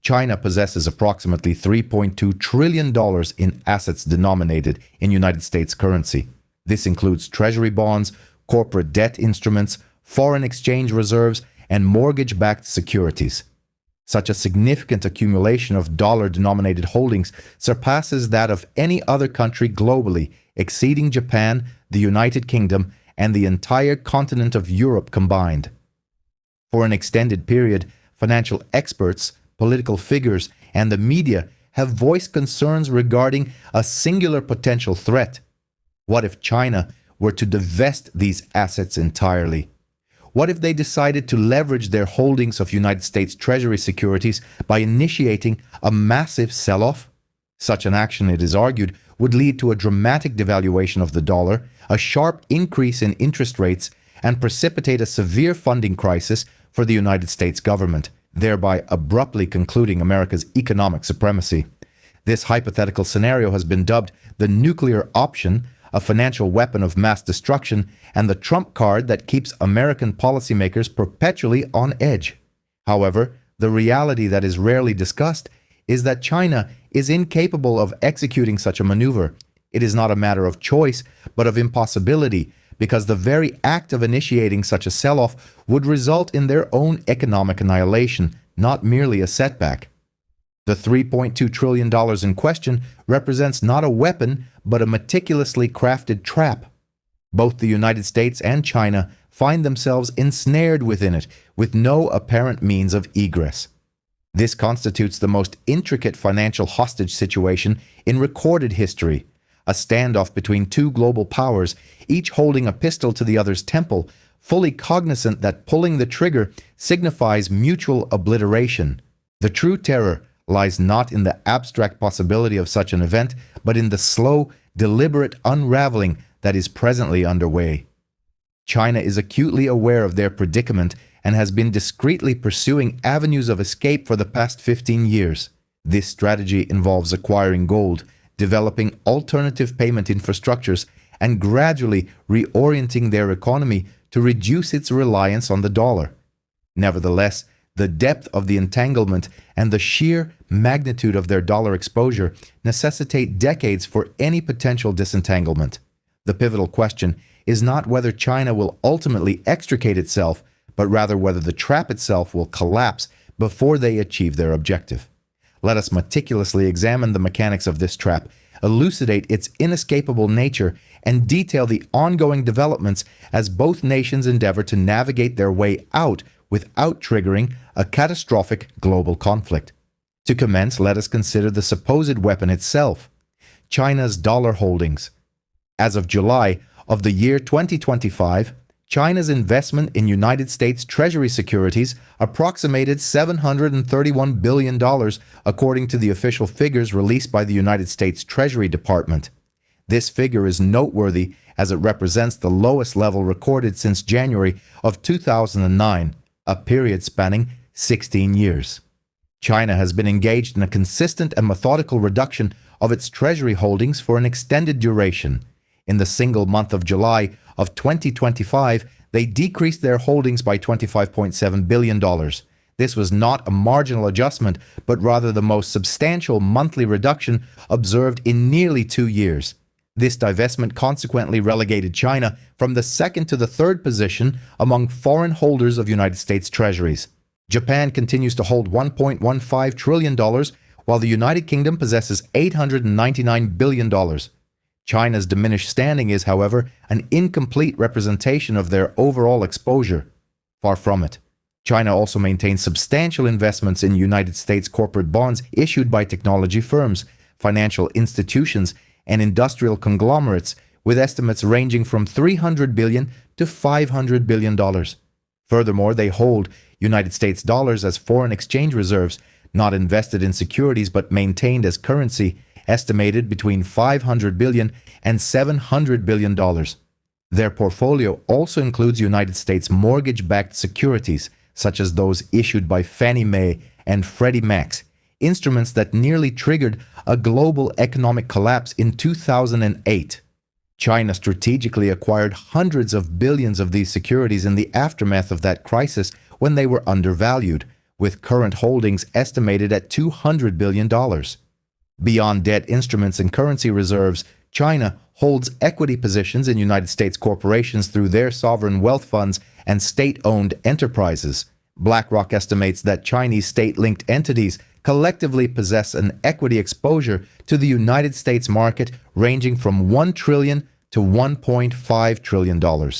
China possesses approximately $3.2 trillion in assets denominated in United States currency. This includes treasury bonds, corporate debt instruments, foreign exchange reserves, and mortgage-backed securities. Such a significant accumulation of dollar-denominated holdings surpasses that of any other country globally, exceeding Japan, the United Kingdom, and the entire continent of Europe combined. For an extended period, financial experts, political figures, and the media have voiced concerns regarding a singular potential threat. What if China were to divest these assets entirely? What if they decided to leverage their holdings of United States Treasury securities by initiating a massive sell-off? Such an action, it is argued, would lead to a dramatic devaluation of the dollar, a sharp increase in interest rates, and precipitate a severe funding crisis for the United States government, thereby abruptly concluding America's economic supremacy. This hypothetical scenario has been dubbed the nuclear option, a financial weapon of mass destruction, and the trump card that keeps American policymakers perpetually on edge. However, the reality that is rarely discussed is that China is incapable of executing such a maneuver. It is not a matter of choice, but of impossibility, because the very act of initiating such a sell-off would result in their own economic annihilation, not merely a setback. The $3.2 trillion in question represents not a weapon, but a meticulously crafted trap. Both the United States and China find themselves ensnared within it, with no apparent means of egress. This constitutes the most intricate financial hostage situation in recorded history, a standoff between two global powers, each holding a pistol to the other's temple, fully cognizant that pulling the trigger signifies mutual obliteration. The true terror lies not in the abstract possibility of such an event, but in the slow, deliberate unraveling that is presently underway. China is acutely aware of their predicament and has been discreetly pursuing avenues of escape for the past 15 years. This strategy involves acquiring gold, developing alternative payment infrastructures, and gradually reorienting their economy to reduce its reliance on the dollar. Nevertheless, the depth of the entanglement and the sheer magnitude of their dollar exposure necessitate decades for any potential disentanglement. The pivotal question is not whether China will ultimately extricate itself, but rather whether the trap itself will collapse before they achieve their objective. Let us meticulously examine the mechanics of this trap, elucidate its inescapable nature, and detail the ongoing developments as both nations endeavor to navigate their way out without triggering a catastrophic global conflict. To commence, let us consider the supposed weapon itself: China's dollar holdings. As of July of the year 2025, China's investment in United States Treasury securities approximated $731 billion, according to the official figures released by the United States Treasury Department. This figure is noteworthy as it represents the lowest level recorded since January of 2009, a period spanning 16 years. China has been engaged in a consistent and methodical reduction of its treasury holdings for an extended duration. In the single month of July of 2025, they decreased their holdings by $25.7 billion. This was not a marginal adjustment, but rather the most substantial monthly reduction observed in nearly 2 years. This divestment consequently relegated China from the second to the third position among foreign holders of United States treasuries. Japan continues to hold $1.15 trillion, while the United Kingdom possesses $899 billion. China's diminished standing is, however, an incomplete representation of their overall exposure. Far from it. China also maintains substantial investments in United States corporate bonds issued by technology firms, financial institutions, and industrial conglomerates, with estimates ranging from $300 billion to $500 billion. Furthermore, they hold United States dollars as foreign exchange reserves, not invested in securities but maintained as currency, estimated between $500 billion and $700 billion. Their portfolio also includes United States mortgage-backed securities, such as those issued by Fannie Mae and Freddie Mac, instruments that nearly triggered a global economic collapse in 2008. China strategically acquired hundreds of billions of these securities in the aftermath of that crisis when they were undervalued, with current holdings estimated at $200 billion. Beyond debt instruments and currency reserves, China holds equity positions in United States corporations through their sovereign wealth funds and state-owned enterprises. BlackRock estimates that Chinese state-linked entities collectively possess an equity exposure to the United States market ranging from $1 trillion to $1.5 trillion.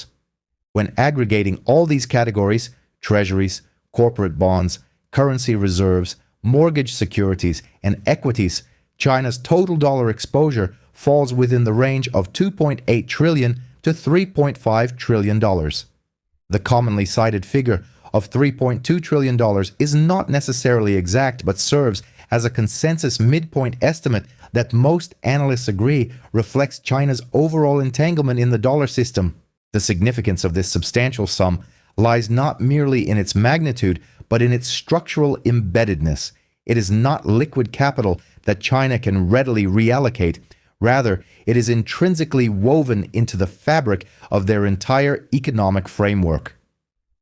When aggregating all these categories, treasuries, corporate bonds, currency reserves, mortgage securities, and equities, China's total dollar exposure falls within the range of $2.8 trillion to $3.5 trillion. The commonly cited figure of $3.2 trillion is not necessarily exact but serves as a consensus midpoint estimate that most analysts agree reflects China's overall entanglement in the dollar system. The significance of this substantial sum lies not merely in its magnitude but in its structural embeddedness. It is not liquid capital that China can readily reallocate. Rather, it is intrinsically woven into the fabric of their entire economic framework.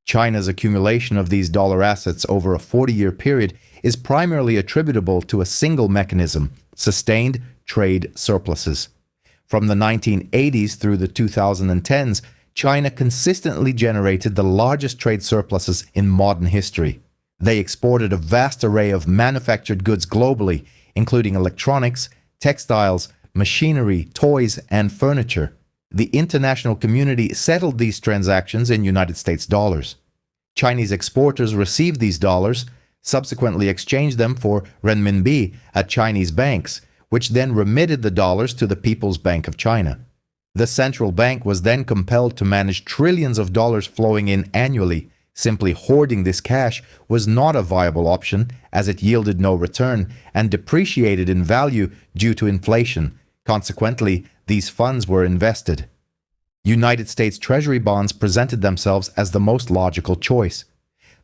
China's accumulation of these dollar assets over a 40-year period is primarily attributable to a single mechanism: sustained trade surpluses. From the 1980s through the 2010s, China consistently generated the largest trade surpluses in modern history. They exported a vast array of manufactured goods globally, including electronics, textiles, machinery, toys, and furniture. The international community settled these transactions in United States dollars. Chinese exporters received these dollars, subsequently exchanged them for renminbi at Chinese banks, which then remitted the dollars to the People's Bank of China. The central bank was then compelled to manage trillions of dollars flowing in annually. Simply hoarding this cash was not a viable option, as it yielded no return and depreciated in value due to inflation. Consequently, these funds were invested. United States Treasury bonds presented themselves as the most logical choice.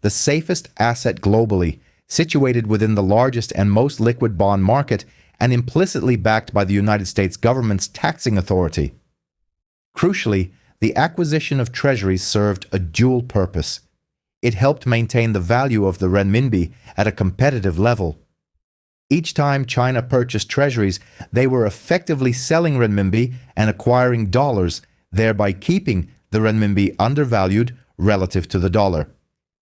The safest asset globally, situated within the largest and most liquid bond market, and implicitly backed by the United States government's taxing authority. Crucially, the acquisition of treasuries served a dual purpose. It helped maintain the value of the renminbi at a competitive level. Each time China purchased treasuries, they were effectively selling renminbi and acquiring dollars, thereby keeping the renminbi undervalued relative to the dollar.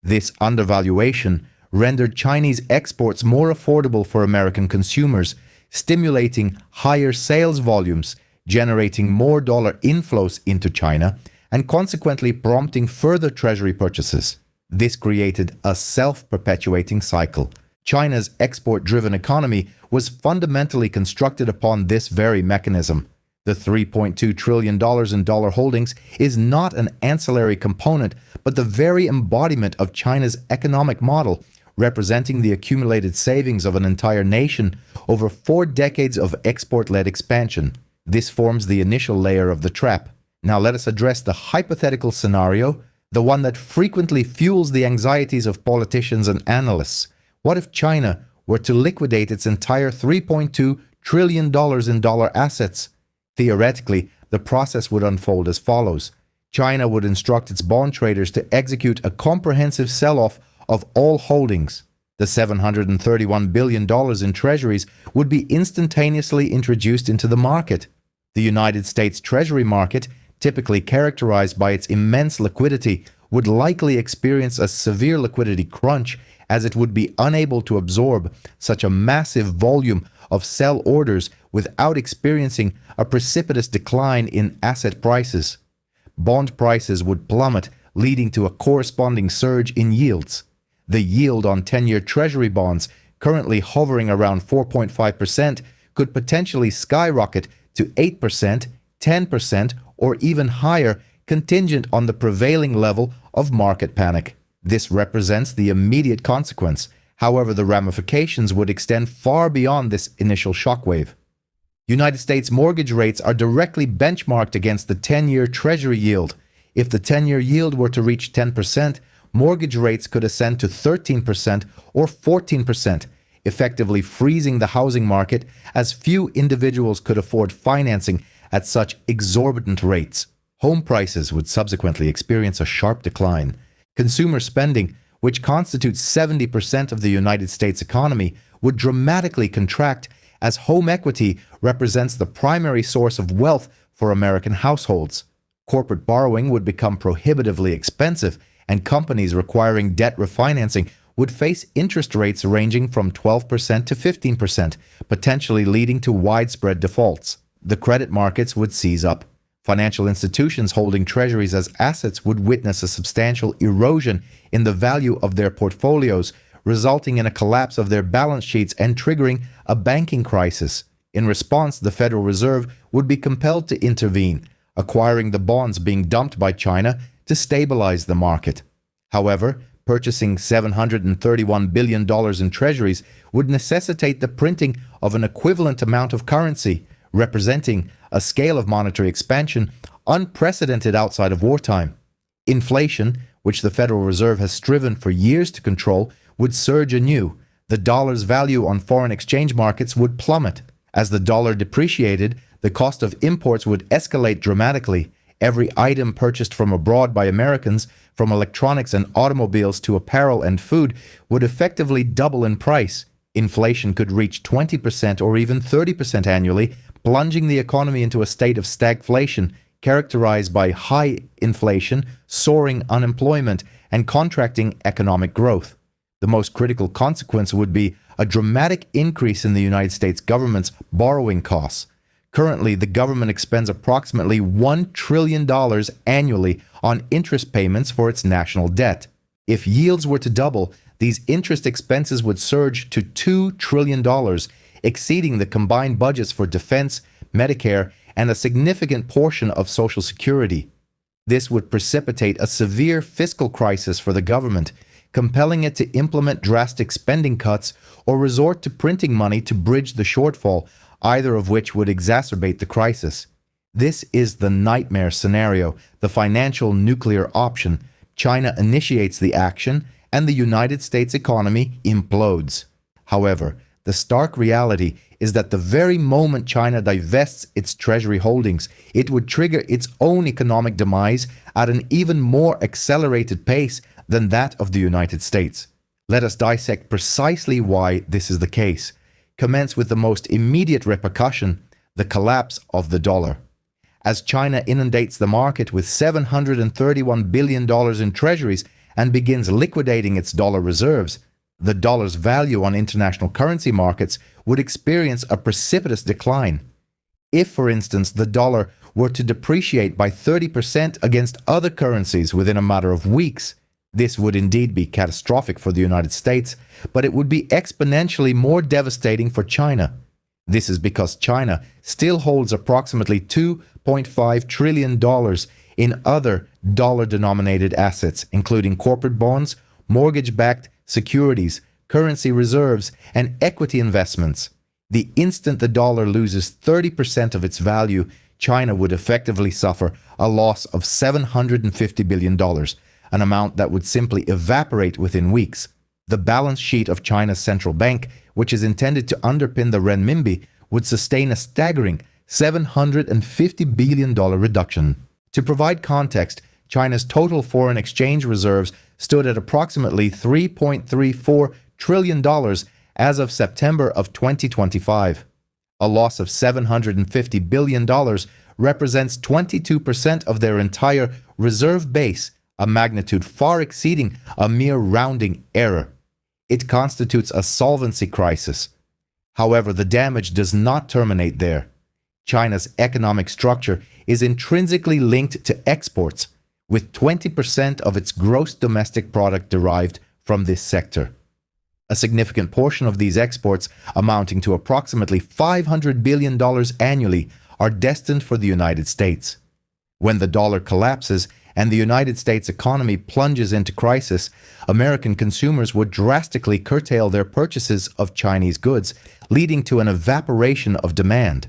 This undervaluation rendered Chinese exports more affordable for American consumers, stimulating higher sales volumes, generating more dollar inflows into China, and consequently prompting further treasury purchases. This created a self-perpetuating cycle. China's export-driven economy was fundamentally constructed upon this very mechanism. The $3.2 trillion in dollar holdings is not an ancillary component, but the very embodiment of China's economic model, representing the accumulated savings of an entire nation over 4 decades of export-led expansion. This forms the initial layer of the trap. Now let us address the hypothetical scenario, the one that frequently fuels the anxieties of politicians and analysts. What if China were to liquidate its entire $3.2 trillion in dollar assets? Theoretically, the process would unfold as follows. China would instruct its bond traders to execute a comprehensive sell-off of all holdings. The $731 billion in treasuries would be instantaneously introduced into the market. The United States Treasury market, typically characterized by its immense liquidity, would likely experience a severe liquidity crunch, as it would be unable to absorb such a massive volume of sell orders without experiencing a precipitous decline in asset prices. Bond prices would plummet, leading to a corresponding surge in yields. The yield on 10-year Treasury bonds, currently hovering around 4.5%, could potentially skyrocket to 8%, 10%, or even higher, contingent on the prevailing level of market panic. This represents the immediate consequence. However, the ramifications would extend far beyond this initial shockwave. United States mortgage rates are directly benchmarked against the 10-year Treasury yield. If the 10-year yield were to reach 10%, mortgage rates could ascend to 13% or 14%, effectively freezing the housing market, as few individuals could afford financing at such exorbitant rates. Home prices would subsequently experience a sharp decline. Consumer spending which constitutes 70% of the United States economy, would dramatically contract as home equity represents the primary source of wealth for American households. Corporate borrowing would become prohibitively expensive, and companies requiring debt refinancing would face interest rates ranging from 12% to 15%, potentially leading to widespread defaults. The credit markets would seize up. Financial institutions holding treasuries as assets would witness a substantial erosion in the value of their portfolios, resulting in a collapse of their balance sheets and triggering a banking crisis. In response, the Federal Reserve would be compelled to intervene, acquiring the bonds being dumped by China to stabilize the market. However, purchasing $731 billion in treasuries would necessitate the printing of an equivalent amount of currency, representing a scale of monetary expansion unprecedented outside of wartime. Inflation, which the Federal Reserve has striven for years to control, would surge anew. The dollar's value on foreign exchange markets would plummet. As the dollar depreciated, the cost of imports would escalate dramatically. Every item purchased from abroad by Americans, from electronics and automobiles to apparel and food, would effectively double in price. Inflation could reach 20% or even 30% annually, plunging the economy into a state of stagflation, characterized by high inflation, soaring unemployment, and contracting economic growth. The most critical consequence would be a dramatic increase in the United States government's borrowing costs. Currently, the government expends approximately $1 trillion annually on interest payments for its national debt. If yields were to double, these interest expenses would surge to $2 trillion, exceeding the combined budgets for defense, Medicare, and a significant portion of Social Security. This would precipitate a severe fiscal crisis for the government, compelling it to implement drastic spending cuts or resort to printing money to bridge the shortfall, either of which would exacerbate the crisis. This is the nightmare scenario, the financial nuclear option. China initiates the action, and the United States economy implodes. However, the stark reality is that the very moment China divests its treasury holdings, it would trigger its own economic demise at an even more accelerated pace than that of the United States. Let us dissect precisely why this is the case. Commence with the most immediate repercussion, the collapse of the dollar. As China inundates the market with $731 billion in treasuries and begins liquidating its dollar reserves, the dollar's value on international currency markets would experience a precipitous decline. If, for instance, the dollar were to depreciate by 30% against other currencies within a matter of weeks, this would indeed be catastrophic for the United States, but it would be exponentially more devastating for China. This is because China still holds approximately $2.5 trillion in other dollar-denominated assets, including corporate bonds, mortgage-backed securities, currency reserves, and equity investments. The instant the dollar loses 30% of its value, China would effectively suffer a loss of $750 billion, an amount that would simply evaporate within weeks. The balance sheet of China's central bank, which is intended to underpin the renminbi, would sustain a staggering $750 billion reduction. To provide context, China's total foreign exchange reserves stood at approximately $3.34 trillion as of September of 2025. A loss of $750 billion represents 22% of their entire reserve base, a magnitude far exceeding a mere rounding error. It constitutes a solvency crisis. However, the damage does not terminate there. China's economic structure is intrinsically linked to exports, with 20% of its gross domestic product derived from this sector. A significant portion of these exports, amounting to approximately $500 billion annually, are destined for the United States. When the dollar collapses and the United States economy plunges into crisis, American consumers would drastically curtail their purchases of Chinese goods, leading to an evaporation of demand.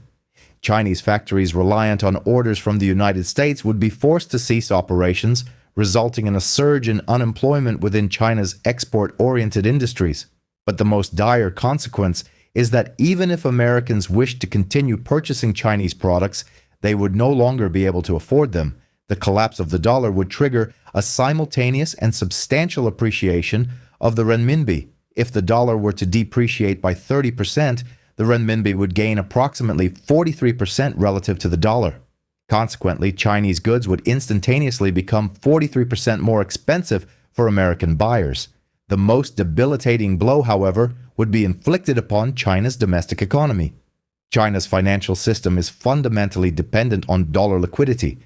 Chinese factories reliant on orders from the United States would be forced to cease operations, resulting in a surge in unemployment within China's export-oriented industries. But the most dire consequence is that even if Americans wished to continue purchasing Chinese products, they would no longer be able to afford them. The collapse of the dollar would trigger a simultaneous and substantial appreciation of the renminbi. If the dollar were to depreciate by 30%, the renminbi would gain approximately 43% relative to the dollar. Consequently, Chinese goods would instantaneously become 43% more expensive for American buyers. The most debilitating blow, however, would be inflicted upon China's domestic economy. China's financial system is fundamentally dependent on dollar liquidity.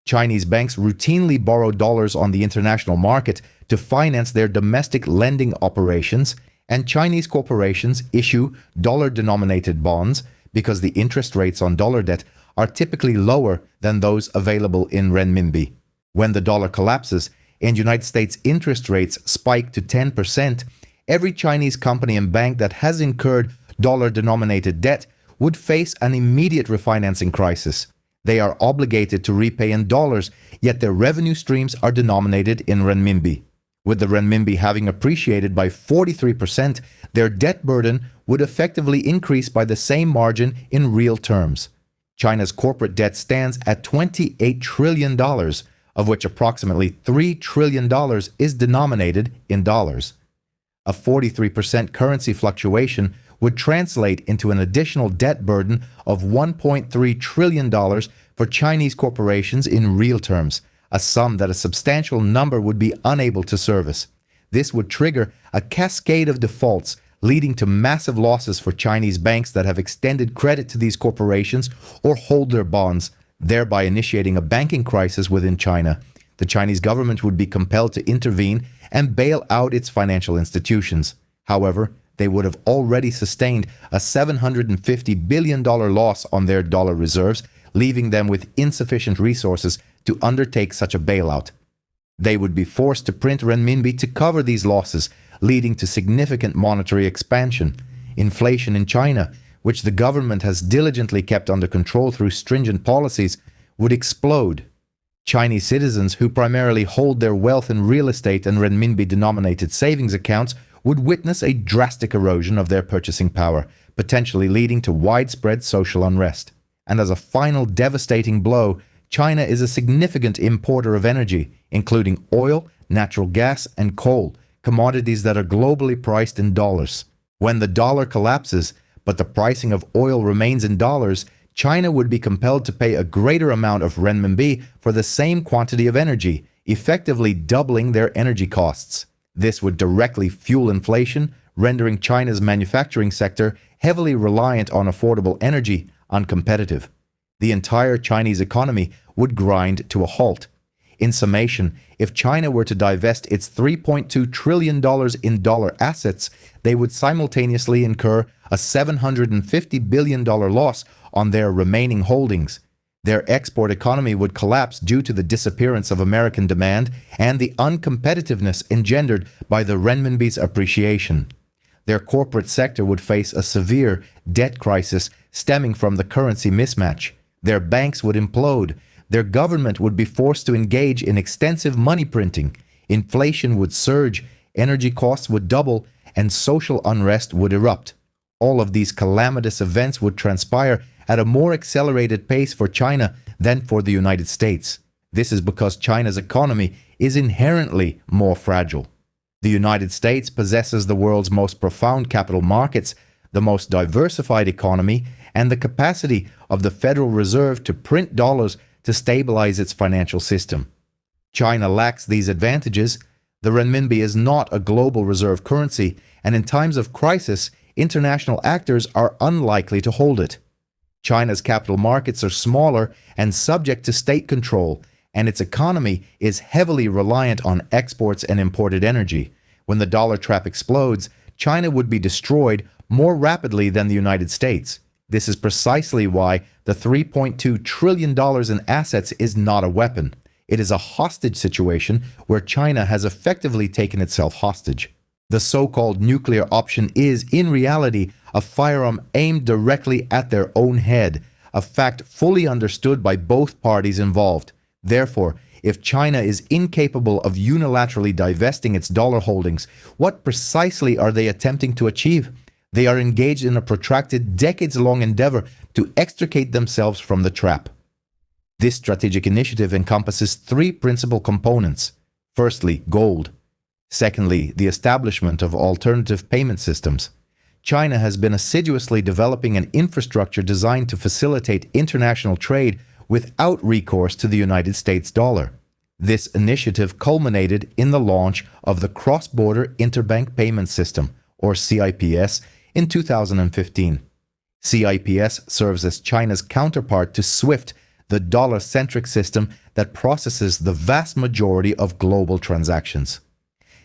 Chinese banks routinely borrow dollars on the international market to finance their domestic lending operations, and Chinese corporations issue dollar-denominated bonds because the interest rates on dollar debt are typically lower than those available in renminbi. When the dollar collapses and United States interest rates spike to 10%, every Chinese company and bank that has incurred dollar-denominated debt would face an immediate refinancing crisis. They are obligated to repay in dollars, yet their revenue streams are denominated in renminbi. With the renminbi having appreciated by 43%, their debt burden would effectively increase by the same margin in real terms. China's corporate debt stands at $28 trillion, of which approximately $3 trillion is denominated in dollars. A 43% currency fluctuation would translate into an additional debt burden of $1.3 trillion for Chinese corporations in real terms, a sum that a substantial number would be unable to service. This would trigger a cascade of defaults, leading to massive losses for Chinese banks that have extended credit to these corporations or hold their bonds, thereby initiating a banking crisis within China. The Chinese government would be compelled to intervene and bail out its financial institutions. However, they would have already sustained a $750 billion loss on their dollar reserves, leaving them with insufficient resources to undertake such a bailout. They would be forced to print renminbi to cover these losses, leading to significant monetary expansion. Inflation in China, which the government has diligently kept under control through stringent policies, would explode. Chinese citizens who primarily hold their wealth in real estate and renminbi-denominated savings accounts would witness a drastic erosion of their purchasing power, potentially leading to widespread social unrest. And as a final devastating blow, China is a significant importer of energy, including oil, natural gas, and coal, commodities that are globally priced in dollars. When the dollar collapses, but the pricing of oil remains in dollars, China would be compelled to pay a greater amount of renminbi for the same quantity of energy, effectively doubling their energy costs. This would directly fuel inflation, rendering China's manufacturing sector, heavily reliant on affordable energy, uncompetitive. The entire Chinese economy would grind to a halt. In summation, if China were to divest its $3.2 trillion in dollar assets, they would simultaneously incur a $750 billion loss on their remaining holdings. Their export economy would collapse due to the disappearance of American demand and the uncompetitiveness engendered by the renminbi's appreciation. Their corporate sector would face a severe debt crisis stemming from the currency mismatch. Their banks would implode. Their government would be forced to engage in extensive money printing. Inflation would surge, energy costs would double, and social unrest would erupt. All of these calamitous events would transpire at a more accelerated pace for China than for the United States. This is because China's economy is inherently more fragile. The United States possesses the world's most profound capital markets, the most diversified economy, and the capacity of the Federal Reserve to print dollars to stabilize its financial system. China lacks these advantages. The renminbi is not a global reserve currency, and in times of crisis, international actors are unlikely to hold it. China's capital markets are smaller and subject to state control, and its economy is heavily reliant on exports and imported energy. When the dollar trap explodes, China would be destroyed more rapidly than the United States. This is precisely why the $3.2 trillion in assets is not a weapon. It is a hostage situation where China has effectively taken itself hostage. The so-called nuclear option is, in reality, a firearm aimed directly at their own head, a fact fully understood by both parties involved. Therefore, if China is incapable of unilaterally divesting its dollar holdings, what precisely are they attempting to achieve? They are engaged in a protracted, decades-long endeavor to extricate themselves from the trap. This strategic initiative encompasses three principal components: Firstly, gold. Secondly, the establishment of alternative payment systems. China has been assiduously developing an infrastructure designed to facilitate international trade without recourse to the United States dollar. This initiative culminated in the launch of the Cross-Border Interbank Payment System, or CIPS, in 2015. CIPS serves as China's counterpart to SWIFT, the dollar-centric system that processes the vast majority of global transactions.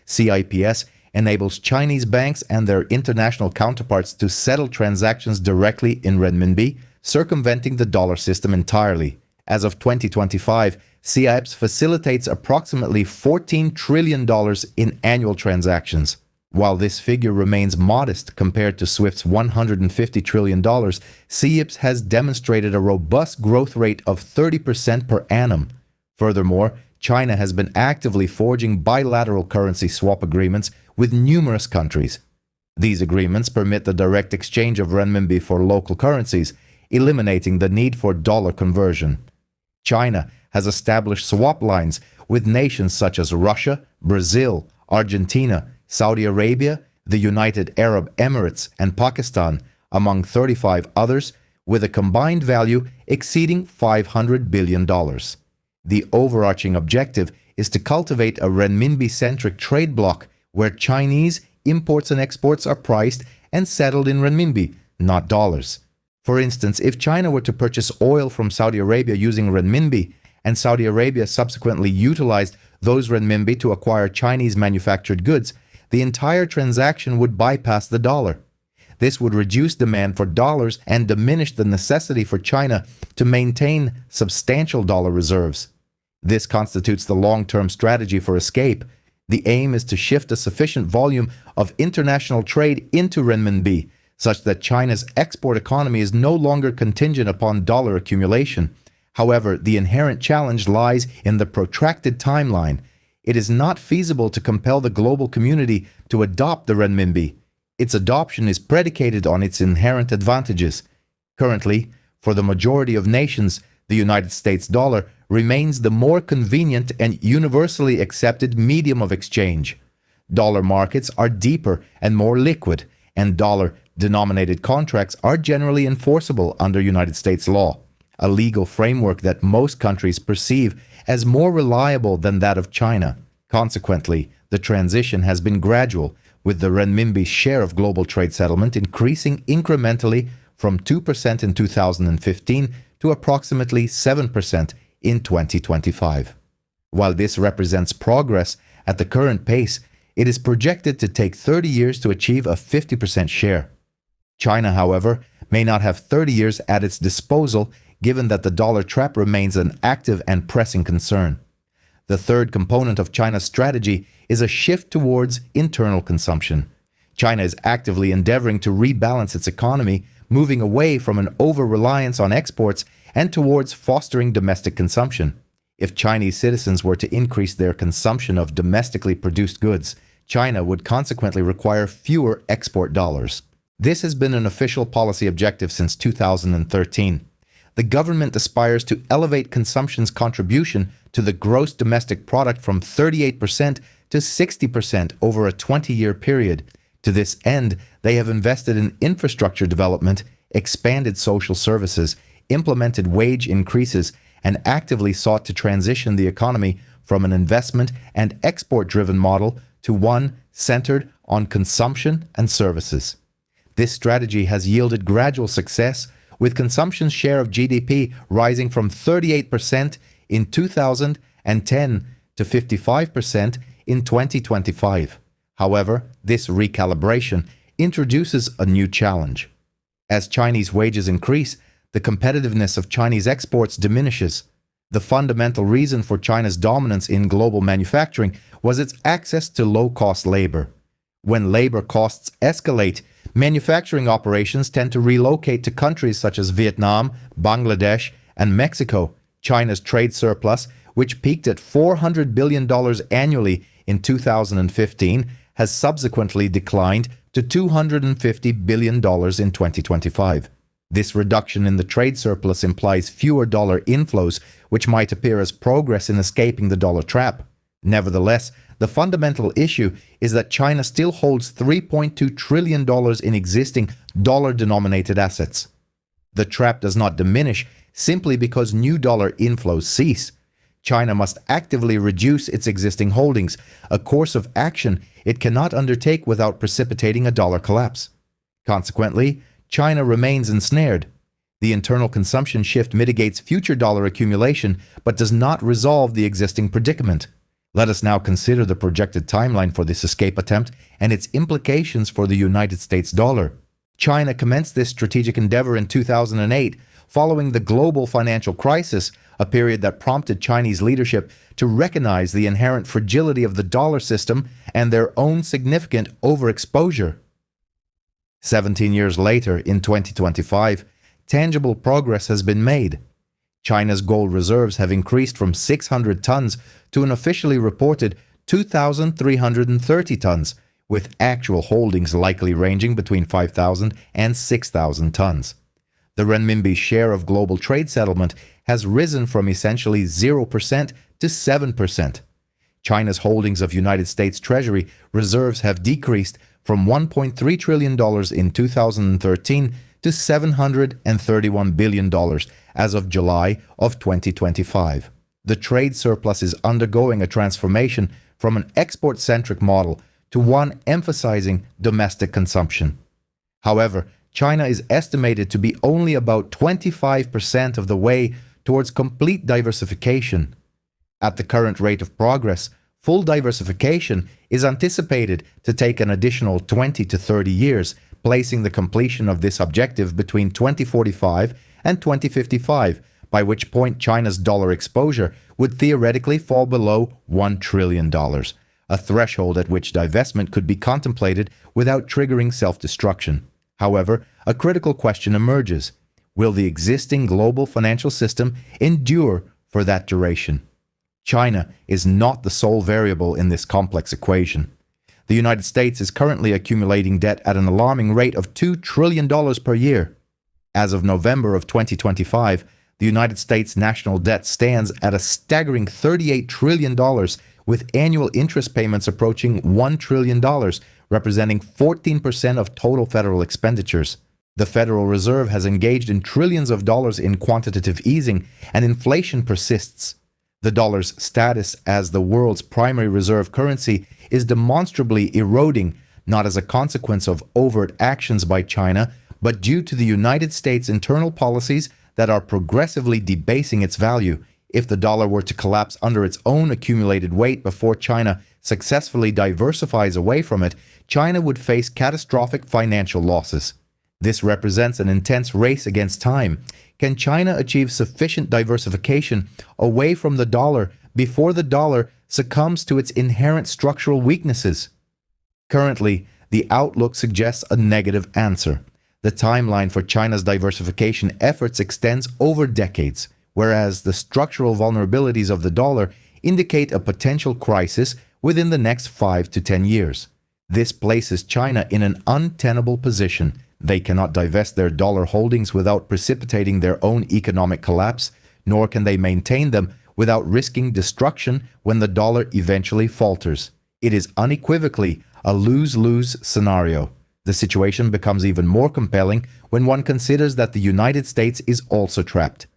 CIPS enables Chinese banks and their international counterparts to settle transactions directly in renminbi, circumventing the dollar system entirely. As of 2025, CIPS facilitates approximately $14 trillion in annual transactions. While this figure remains modest compared to SWIFT's $150 trillion, CIPS has demonstrated a robust growth rate of 30% per annum. Furthermore, China has been actively forging bilateral currency swap agreements with numerous countries. These agreements permit the direct exchange of renminbi for local currencies, eliminating the need for dollar conversion. China has established swap lines with nations such as Russia, Brazil, Argentina, Saudi Arabia, the United Arab Emirates, and Pakistan, among 35 others, with a combined value exceeding $500 billion. The overarching objective is to cultivate a renminbi-centric trade bloc where Chinese imports and exports are priced and settled in renminbi, not dollars. For instance, if China were to purchase oil from Saudi Arabia using renminbi, and Saudi Arabia subsequently utilized those renminbi to acquire Chinese manufactured goods, the entire transaction would bypass the dollar. This would reduce demand for dollars and diminish the necessity for China to maintain substantial dollar reserves. This constitutes the long-term strategy for escape. The aim is to shift a sufficient volume of international trade into renminbi, such that China's export economy is no longer contingent upon dollar accumulation. However, the inherent challenge lies in the protracted timeline. It is not feasible to compel the global community to adopt the renminbi. Its adoption is predicated on its inherent advantages. Currently, for the majority of nations, the United States dollar remains the more convenient and universally accepted medium of exchange. Dollar markets are deeper and more liquid, and dollar-denominated contracts are generally enforceable under United States law, a legal framework that most countries perceive as more reliable than that of China. Consequently, the transition has been gradual, with the renminbi's share of global trade settlement increasing incrementally from 2% in 2015 to approximately 7% in 2025. While this represents progress at the current pace, it is projected to take 30 years to achieve a 50% share. China, however, may not have 30 years at its disposal, given that the dollar trap remains an active and pressing concern. The third component of China's strategy is a shift towards internal consumption. China is actively endeavoring to rebalance its economy, moving away from an over-reliance on exports and towards fostering domestic consumption. If Chinese citizens were to increase their consumption of domestically produced goods, China would consequently require fewer export dollars. This has been an official policy objective since 2013. The government aspires to elevate consumption's contribution to the gross domestic product from 38% to 60% over a 20-year period. To this end, they have invested in infrastructure development, expanded social services, implemented wage increases, and actively sought to transition the economy from an investment and export-driven model to one centered on consumption and services. This strategy has yielded gradual success, with consumption's share of GDP rising from 38% in 2010 to 55% in 2025. However, this recalibration introduces a new challenge. As Chinese wages increase, the competitiveness of Chinese exports diminishes. The fundamental reason for China's dominance in global manufacturing was its access to low-cost labor. When labor costs escalate, manufacturing operations tend to relocate to countries such as Vietnam, Bangladesh, and Mexico. China's trade surplus, which peaked at $400 billion annually in 2015, has subsequently declined to $250 billion in 2025. This reduction in the trade surplus implies fewer dollar inflows, which might appear as progress in escaping the dollar trap. Nevertheless, the fundamental issue is that China still holds $3.2 trillion in existing dollar-denominated assets. The trap does not diminish simply because new dollar inflows cease. China must actively reduce its existing holdings, a course of action it cannot undertake without precipitating a dollar collapse. Consequently, China remains ensnared. The internal consumption shift mitigates future dollar accumulation but does not resolve the existing predicament. Let us now consider the projected timeline for this escape attempt and its implications for the United States dollar. China commenced this strategic endeavor in 2008, following the global financial crisis, a period that prompted Chinese leadership to recognize the inherent fragility of the dollar system and their own significant overexposure. 17 years later, in 2025, tangible progress has been made. China's gold reserves have increased from 600 tons to an officially reported 2,330 tons, with actual holdings likely ranging between 5,000 and 6,000 tons. The renminbi's share of global trade settlement has risen from essentially 0% to 7%. China's holdings of United States Treasury reserves have decreased from $1.3 trillion in 2013 to $731 billion as of July of 2025. The trade surplus is undergoing a transformation from an export-centric model to one emphasizing domestic consumption. However, China is estimated to be only about 25% of the way towards complete diversification. At the current rate of progress, full diversification is anticipated to take an additional 20 to 30 years, placing the completion of this objective between 2045 and 2055, by which point China's dollar exposure would theoretically fall below $1 trillion, a threshold at which divestment could be contemplated without triggering self-destruction. However, a critical question emerges. Will the existing global financial system endure for that duration? China is not the sole variable in this complex equation. The United States is currently accumulating debt at an alarming rate of $2 trillion per year. As of November of 2025, the United States national debt stands at a staggering $38 trillion, with annual interest payments approaching $1 trillion, representing 14% of total federal expenditures. The Federal Reserve has engaged in trillions of dollars in quantitative easing, and inflation persists. The dollar's status as the world's primary reserve currency is demonstrably eroding, not as a consequence of overt actions by China, but due to the United States' internal policies that are progressively debasing its value. If the dollar were to collapse under its own accumulated weight before China successfully diversifies away from it, China would face catastrophic financial losses. This represents an intense race against time. Can China achieve sufficient diversification away from the dollar before the dollar succumbs to its inherent structural weaknesses? Currently, the outlook suggests a negative answer. The timeline for China's diversification efforts extends over decades, whereas the structural vulnerabilities of the dollar indicate a potential crisis within the next 5 to 10 years. This places China in an untenable position. They cannot divest their dollar holdings without precipitating their own economic collapse, nor can they maintain them without risking destruction when the dollar eventually falters. It is unequivocally a lose-lose scenario. The situation becomes even more compelling when one considers that the United States is also trapped.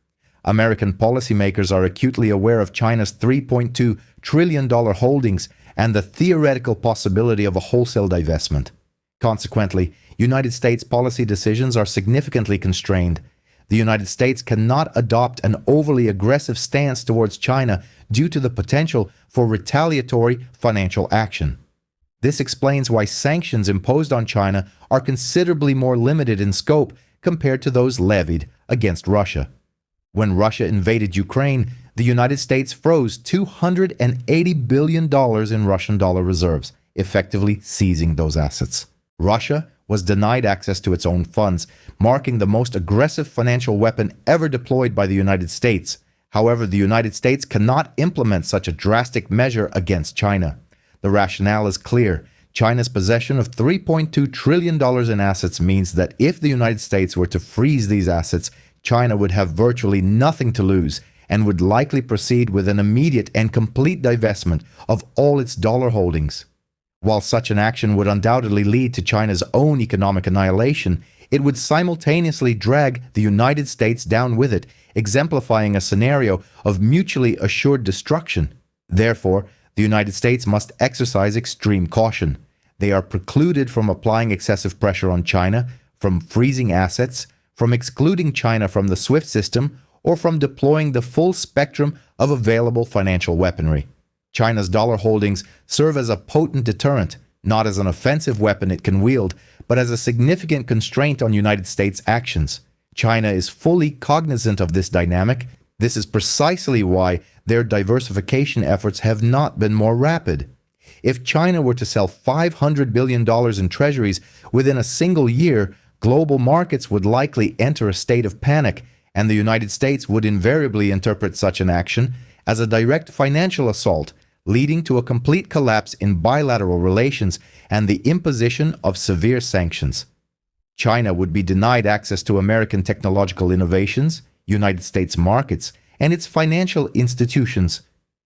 American policymakers are acutely aware of China's $3.2 trillion holdings and the theoretical possibility of a wholesale divestment. Consequently, United States policy decisions are significantly constrained. The United States cannot adopt an overly aggressive stance towards China due to the potential for retaliatory financial action. This explains why sanctions imposed on China are considerably more limited in scope compared to those levied against Russia. When Russia invaded Ukraine, the United States froze $280 billion in Russian dollar reserves, effectively seizing those assets. Russia was denied access to its own funds, marking the most aggressive financial weapon ever deployed by the United States. However, the United States cannot implement such a drastic measure against China. The rationale is clear. China's possession of $3.2 trillion in assets means that if the United States were to freeze these assets, China would have virtually nothing to lose, and would likely proceed with an immediate and complete divestment of all its dollar holdings. While such an action would undoubtedly lead to China's own economic annihilation, it would simultaneously drag the United States down with it, exemplifying a scenario of mutually assured destruction. Therefore, the United States must exercise extreme caution. They are precluded from applying excessive pressure on China, from freezing assets, from excluding China from the SWIFT system, or from deploying the full spectrum of available financial weaponry. China's dollar holdings serve as a potent deterrent, not as an offensive weapon it can wield, but as a significant constraint on United States actions. China is fully cognizant of this dynamic. This is precisely why their diversification efforts have not been more rapid. If China were to sell $500 billion in treasuries within a single year, global markets would likely enter a state of panic, and the United States would invariably interpret such an action as a direct financial assault, leading to a complete collapse in bilateral relations and the imposition of severe sanctions. China would be denied access to American technological innovations, United States markets, and its financial institutions.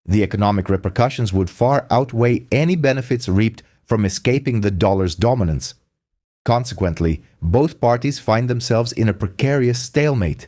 The economic repercussions would far outweigh any benefits reaped from escaping the dollar's dominance. Consequently, both parties find themselves in a precarious stalemate.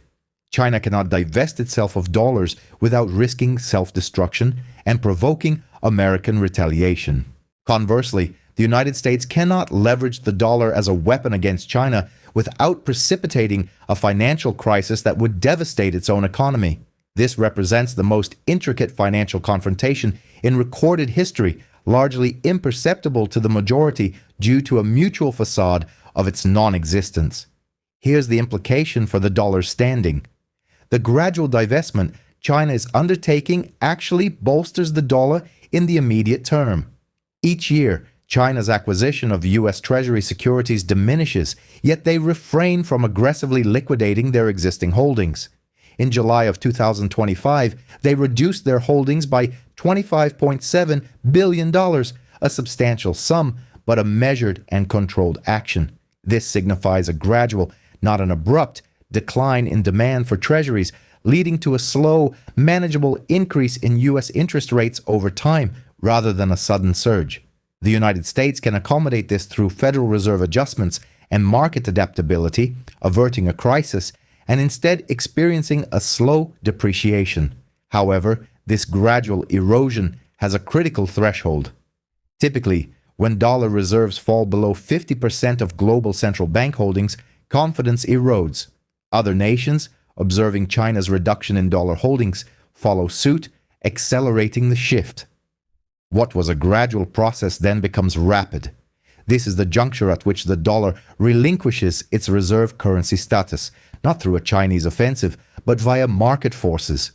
China cannot divest itself of dollars without risking self-destruction and provoking American retaliation. Conversely, the United States cannot leverage the dollar as a weapon against China without precipitating a financial crisis that would devastate its own economy. This represents the most intricate financial confrontation in recorded history, largely imperceptible to the majority due to a mutual facade of its non-existence. Here's the implication for the dollar's standing. The gradual divestment China is undertaking actually bolsters the dollar in the immediate term. Each year, China's acquisition of U.S. Treasury securities diminishes, yet they refrain from aggressively liquidating their existing holdings. In July of 2025, they reduced their holdings by $25.7 billion, a substantial sum, but a measured and controlled action. This signifies a gradual, not an abrupt, decline in demand for treasuries, leading to a slow, manageable increase in U.S. interest rates over time, rather than a sudden surge. The United States can accommodate this through Federal Reserve adjustments and market adaptability, averting a crisis, and instead experiencing a slow depreciation. However, this gradual erosion has a critical threshold. Typically, when dollar reserves fall below 50% of global central bank holdings, confidence erodes. Other nations, observing China's reduction in dollar holdings, follow suit, accelerating the shift. What was a gradual process then becomes rapid. This is the juncture at which the dollar relinquishes its reserve currency status, not through a Chinese offensive, but via market forces.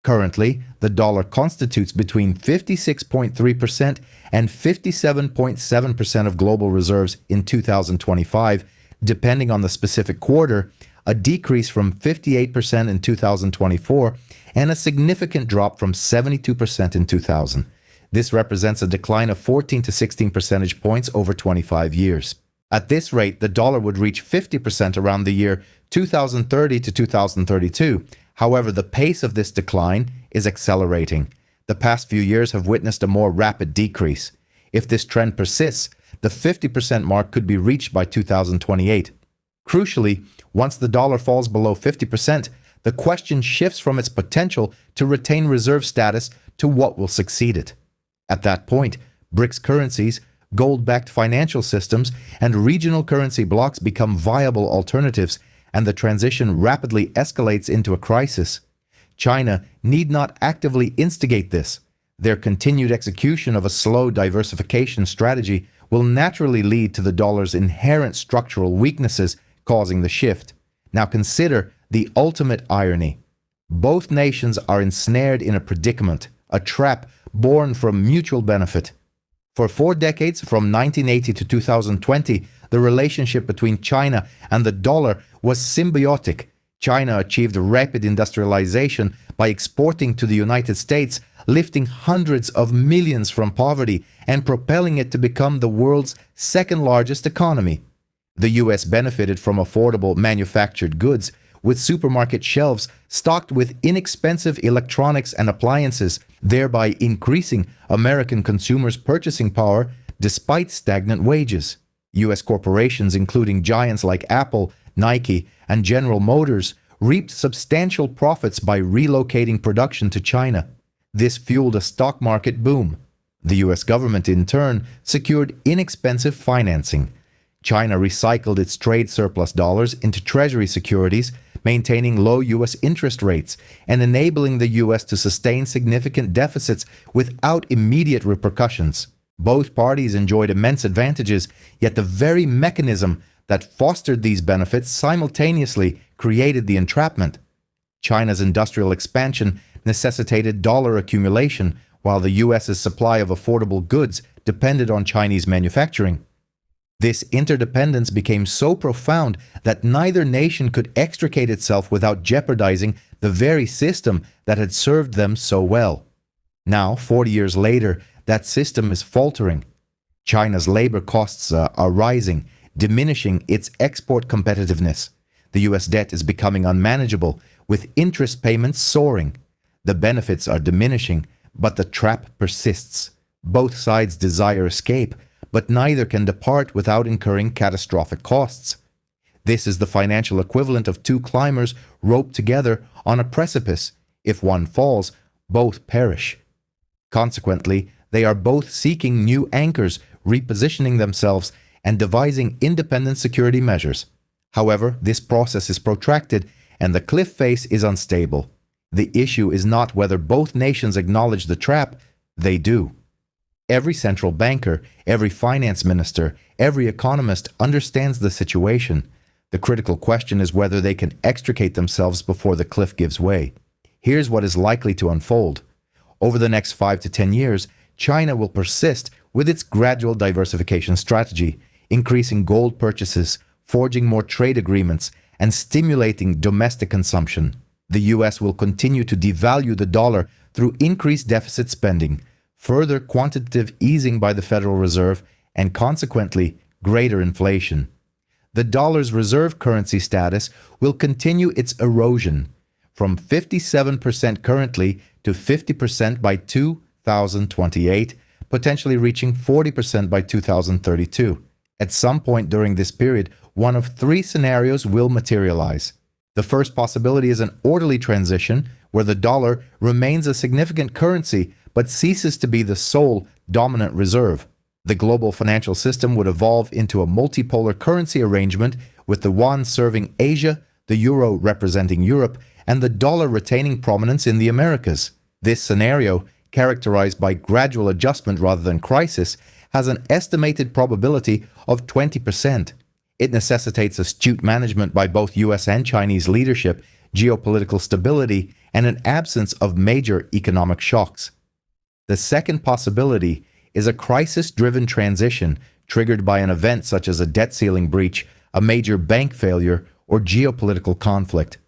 Currently, the dollar constitutes between 56.3% and 57.7% of global reserves in 2025, depending on the specific quarter, a decrease from 58% in 2024 and a significant drop from 72% in 2000. This represents a decline of 14 to 16 percentage points over 25 years. At this rate, the dollar would reach 50% around the year 2030 to 2032. However, the pace of this decline is accelerating. The past few years have witnessed a more rapid decrease. If this trend persists, the 50% mark could be reached by 2028. Crucially, once the dollar falls below 50%, the question shifts from its potential to retain reserve status to what will succeed it. At that point, BRICS currencies, gold-backed financial systems, and regional currency blocks become viable alternatives, and the transition rapidly escalates into a crisis. China need not actively instigate this. Their continued execution of a slow diversification strategy will naturally lead to the dollar's inherent structural weaknesses, causing the shift. Now consider the ultimate irony. Both nations are ensnared in a predicament, a trap born from mutual benefit. For 4 decades, from 1980 to 2020, the relationship between China and the dollar was symbiotic. China achieved rapid industrialization by exporting to the United States, lifting hundreds of millions from poverty and propelling it to become the world's second largest economy. The US benefited from affordable manufactured goods, with supermarket shelves stocked with inexpensive electronics and appliances, thereby increasing American consumers' purchasing power despite stagnant wages. U.S. corporations, including giants like Apple, Nike, and General Motors, reaped substantial profits by relocating production to China. This fueled a stock market boom. The U.S. government, in turn, secured inexpensive financing. China recycled its trade surplus dollars into Treasury securities, maintaining low U.S. interest rates and enabling the U.S. to sustain significant deficits without immediate repercussions. Both parties enjoyed immense advantages, yet the very mechanism that fostered these benefits simultaneously created the entrapment. China's industrial expansion necessitated dollar accumulation, while the U.S.'s supply of affordable goods depended on Chinese manufacturing. This interdependence became so profound that neither nation could extricate itself without jeopardizing the very system that had served them so well. Now, 40 years later, that system is faltering. China's labor costs are rising, diminishing its export competitiveness. The U.S. debt is becoming unmanageable, with interest payments soaring. The benefits are diminishing, but the trap persists. Both sides desire escape, but neither can depart without incurring catastrophic costs. This is the financial equivalent of two climbers roped together on a precipice. If one falls, both perish. Consequently, they are both seeking new anchors, repositioning themselves, and devising independent security measures. However, this process is protracted and the cliff face is unstable. The issue is not whether both nations acknowledge the trap, they do. Every central banker, every finance minister, every economist understands the situation. The critical question is whether they can extricate themselves before the cliff gives way. Here's what is likely to unfold. Over the next 5 to 10 years, China will persist with its gradual diversification strategy, increasing gold purchases, forging more trade agreements, and stimulating domestic consumption. The U.S. will continue to devalue the dollar through increased deficit spending, further quantitative easing by the Federal Reserve, and consequently, greater inflation. The dollar's reserve currency status will continue its erosion, from 57% currently to 50% by 2028, potentially reaching 40% by 2032. At some point during this period, one of three scenarios will materialize. The first possibility is an orderly transition where the dollar remains a significant currency but ceases to be the sole dominant reserve. The global financial system would evolve into a multipolar currency arrangement with the yuan serving Asia, the euro representing Europe, and the dollar retaining prominence in the Americas. This scenario, characterized by gradual adjustment rather than crisis, has an estimated probability of 20%. It necessitates astute management by both US and Chinese leadership, geopolitical stability, and an absence of major economic shocks. The second possibility is a crisis-driven transition triggered by an event such as a debt ceiling breach, a major bank failure, or geopolitical conflict.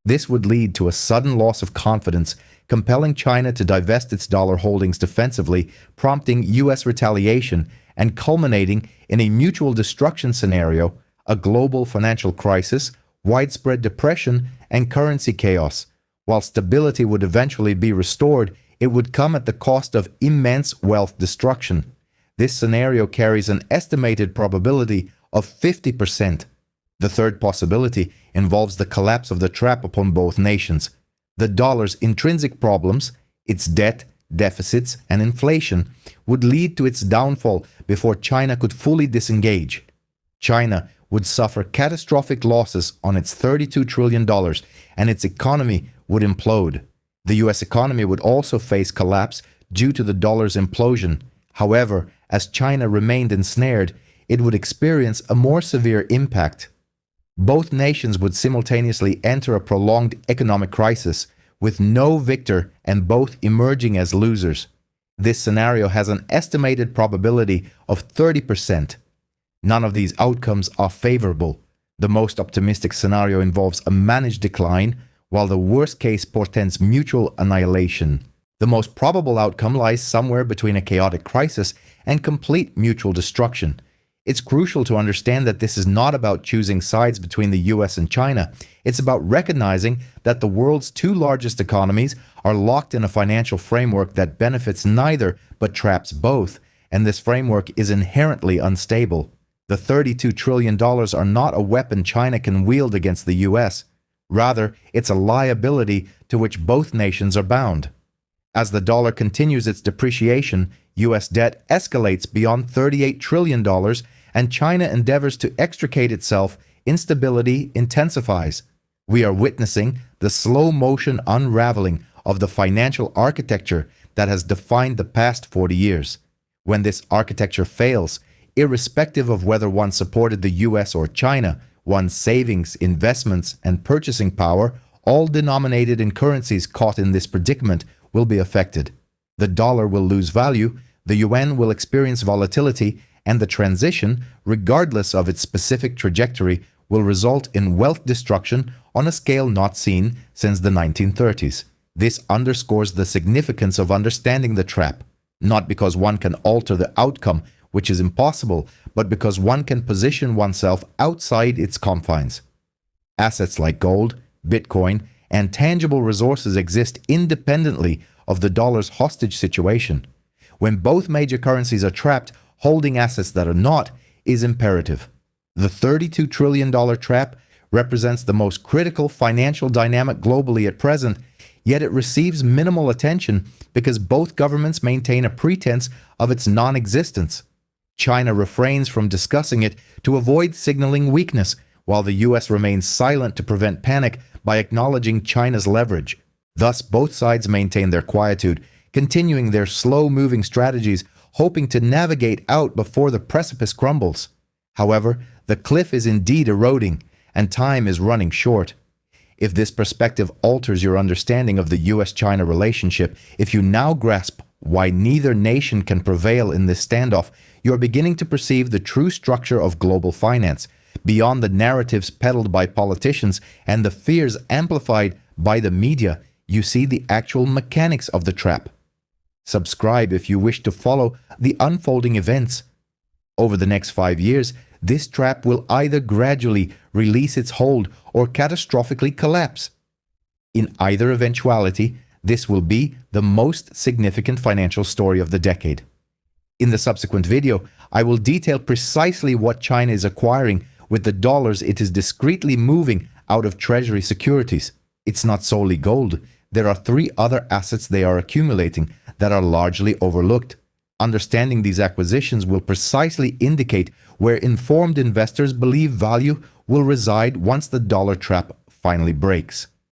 This would lead to a sudden loss of confidence, compelling China to divest its dollar holdings defensively, prompting U.S. retaliation, and culminating in a mutual destruction scenario, a global financial crisis, widespread depression, and currency chaos. While stability would eventually be restored, it would come at the cost of immense wealth destruction. This scenario carries an estimated probability of 50%. The third possibility involves the collapse of the trap upon both nations. The dollar's intrinsic problems, its debt, deficits, and inflation, would lead to its downfall before China could fully disengage. China would suffer catastrophic losses on its $32 trillion, and its economy would implode. The U.S. economy would also face collapse due to the dollar's implosion. However, as China remained ensnared, it would experience a more severe impact. Both nations would simultaneously enter a prolonged economic crisis, with no victor and both emerging as losers. This scenario has an estimated probability of 30%. None of these outcomes are favorable. The most optimistic scenario involves a managed decline, while the worst case portends mutual annihilation. The most probable outcome lies somewhere between a chaotic crisis and complete mutual destruction. It's crucial to understand that this is not about choosing sides between the US and China. It's about recognizing that the world's two largest economies are locked in a financial framework that benefits neither but traps both, and this framework is inherently unstable. The $32 trillion are not a weapon China can wield against the US. Rather, it's a liability to which both nations are bound. As the dollar continues its depreciation, US debt escalates beyond $38 trillion, and China endeavors to extricate itself, instability intensifies. We are witnessing the slow-motion unraveling of the financial architecture that has defined the past 40 years. When this architecture fails, irrespective of whether one supported the US or China, one's savings, investments, and purchasing power, all denominated in currencies caught in this predicament, will be affected. The dollar will lose value, the yuan will experience volatility, and the transition, regardless of its specific trajectory, will result in wealth destruction on a scale not seen since the 1930s. This underscores the significance of understanding the trap, not because one can alter the outcome, which is impossible, but because one can position oneself outside its confines. Assets like gold, Bitcoin, and tangible resources exist independently of the dollar's hostage situation. When both major currencies are trapped, holding assets that are not is imperative. The $32 trillion trap represents the most critical financial dynamic globally at present, yet it receives minimal attention because both governments maintain a pretense of its non-existence. China refrains from discussing it to avoid signaling weakness, while the US remains silent to prevent panic by acknowledging China's leverage. Thus, both sides maintain their quietude, continuing their slow-moving strategies, hoping to navigate out before the precipice crumbles. However, the cliff is indeed eroding, and time is running short. If this perspective alters your understanding of the US-China relationship, if you now grasp why neither nation can prevail in this standoff, you are beginning to perceive the true structure of global finance, beyond the narratives peddled by politicians and the fears amplified by the media. You see the actual mechanics of the trap. Subscribe if you wish to follow the unfolding events. Over the next 5 years, this trap will either gradually release its hold or catastrophically collapse. In either eventuality, this will be the most significant financial story of the decade. In the subsequent video, I will detail precisely what China is acquiring with the dollars it is discreetly moving out of treasury securities. It's not solely gold. There are 3 other assets they are accumulating that are largely overlooked. Understanding these acquisitions will precisely indicate where informed investors believe value will reside once the dollar trap finally breaks.